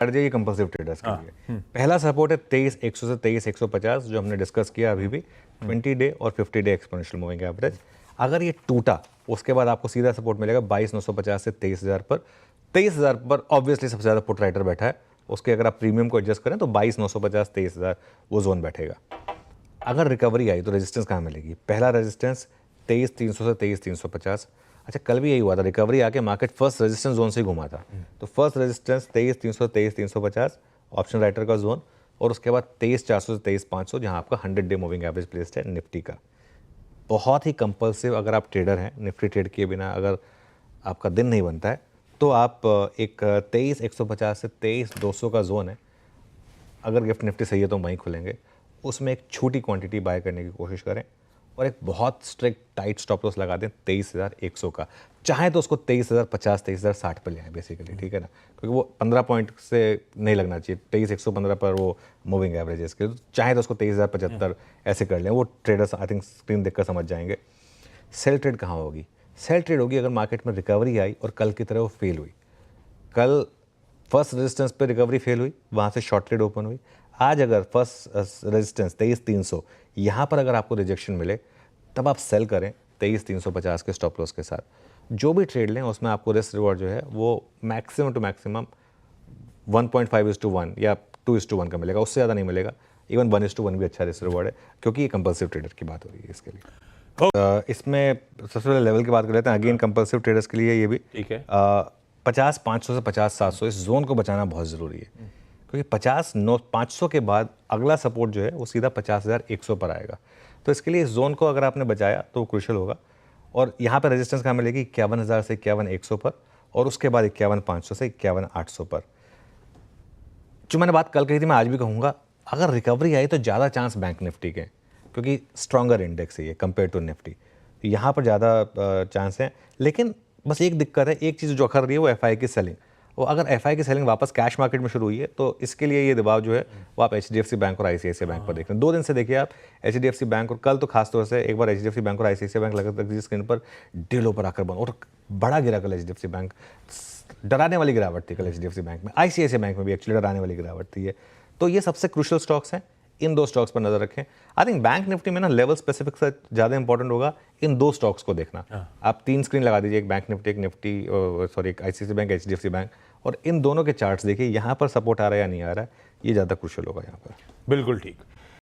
ये compulsive traders के लिए पहला सपोर्ट है 23,100 से 23,150 जो हमने डिस्कस किया अभी भी 20 डे और 50 डे एक्सपोनेंशियल मूविंग एवरेज। अगर ये टूटा उसके बाद आपको सीधा सपोर्ट मिलेगा 22,950 से 23,000 पर। 23,000 पर ऑब्वियसली सबसे ज़्यादा पुट राइटर बैठा है, उसके अगर आप प्रीमियम को एडजस्ट करें तो 22,950 23,000 वो जोन बैठेगा। अगर रिकवरी आई तो रेजिस्टेंस कहाँ मिलेगी? पहला रेजिस्टेंस 23,300 से 23,350। अच्छा, कल भी यही हुआ था, रिकवरी आके मार्केट फर्स्ट रेजिस्टेंस जोन से ही घुमा था। तो फर्स्ट रेजिस्टेंस 23,300 23,350 ऑप्शन राइटर का जोन, और उसके बाद 23,400 से 23,500 जहां आपका 100 डे मूविंग एवरेज प्लेस्ड है निफ्टी का। बहुत ही कंपल्सिव, अगर आप ट्रेडर हैं, निफ्टी ट्रेड किए बिना अगर आपका दिन नहीं बनता है तो आप एक 23,150 से 23,200 का जोन है, अगर गिफ्ट निफ्टी सही है तो वहीं खुलेंगे, उसमें एक छोटी क्वांटिटी बाय करने की कोशिश करें और एक बहुत स्ट्रिक्ट टाइट स्टॉप लॉस लगा दें 23,100 का। चाहे तो उसको 23,050 23,060 पर ले आए बेसिकली, ठीक है ना, क्योंकि वो 15 पॉइंट से नहीं लगना चाहिए। 23,115 पर वो मूविंग एवरेज है इसके, तो चाहे तो उसको 23,075 ऐसे कर लें। वो ट्रेडर्स आई थिंक स्क्रीन देखकर समझ जाएंगे। सेल ट्रेड कहाँ होगी? सेल ट्रेड होगी अगर मार्केट में रिकवरी आई और कल की तरह वो फेल हुई। कल फर्स्ट रेजिस्टेंस पे रिकवरी फेल हुई, वहाँ से शॉर्ट ट्रेड ओपन हुई। आज अगर फर्स्ट रेजिस्टेंस 23,300 यहाँ पर अगर आपको रिजेक्शन मिले तब आप सेल करें 23,350 के स्टॉप लॉस के साथ। जो भी ट्रेड लें उसमें आपको रिस्क रिवॉर्ड जो है वो मैक्सिमम टू मैक्सिमम 1.5:1 या 2:1 का मिलेगा, उससे ज़्यादा नहीं मिलेगा। इवन 1:1 भी अच्छा रिस्क रिवॉर्ड है, क्योंकि ये कंपल्सिव ट्रेडर की बात हो रही है इसके लिए। इसमें सबसे पहले लेवल की बात कर लेते हैं। अगेन कंपल्सिव ट्रेडर्स के लिए ये भी ठीक है। 50,500 से 50,700 इस जोन को बचाना बहुत ज़रूरी है, क्योंकि 50,500 के बाद अगला सपोर्ट जो है वो सीधा 50,100 पर आएगा। तो इसके लिए इस जोन को अगर आपने बचाया तो वो क्रूशियल होगा। और यहाँ पर रेजिस्टेंस कहाँ मिलेगी? 51,000 से 51,100 पर, और उसके बाद 51,500 से 51,800 पर। जो मैंने बात कल कही थी मैं आज भी कहूँगा, अगर रिकवरी आई तो ज़्यादा चांस बैंक निफ्टी के, क्योंकि स्ट्रॉन्गर इंडेक्स है ये कंपेयर टू निफ्टी, यहाँ पर ज़्यादा चांस है। लेकिन बस एक दिक्कत है, एक चीज़ जो अखर रही है वो एफआई की सेलिंग। वो अगर एफआई की सेलिंग वापस कैश मार्केट में शुरू हुई है तो इसके लिए ये दबाव जो है वो आप एचडीएफसी बैंक और आईसीआईसीआई बैंक पर देख रहे हैं। 2 दिन से देखिए आप एचडीएफसी बैंक, और कल तो खासतौर से एक बार एचडीएफसी बैंक और आईसीआईसीआई बैंक लगा तक स्क्रीन पर डीलों पर आकर बंद, और बड़ा गिरा कल एचडीएफसी बैंक। डराने वाली गिरावट थी कल एचडीएफसी बैंक में, आईसीआईसीआई बैंक में भी एक्चुअली डराने वाली गिरावट थी ये। तो ये सबसे क्रूशियल स्टॉक्स हैं, इन 2 स्टॉक्स पर नजर रखें। आई थिंक बैंक निफ्टी में ना लेवल स्पेसिफिक से ज़्यादा इंपॉर्टेंट होगा इन 2 स्टॉक्स को देखना। आप 3 स्क्रीन लगा दीजिए, एक बैंक निफ्टी, एक निफ्टी, सॉरी एक आईसीआईसीआई बैंक, एचडीएफसी बैंक, और इन दोनों के चार्ट्स देखिए यहाँ पर सपोर्ट आ रहा है या नहीं आ रहा है, ये ज़्यादा क्रूशियल होगा यहाँ पर। बिल्कुल ठीक।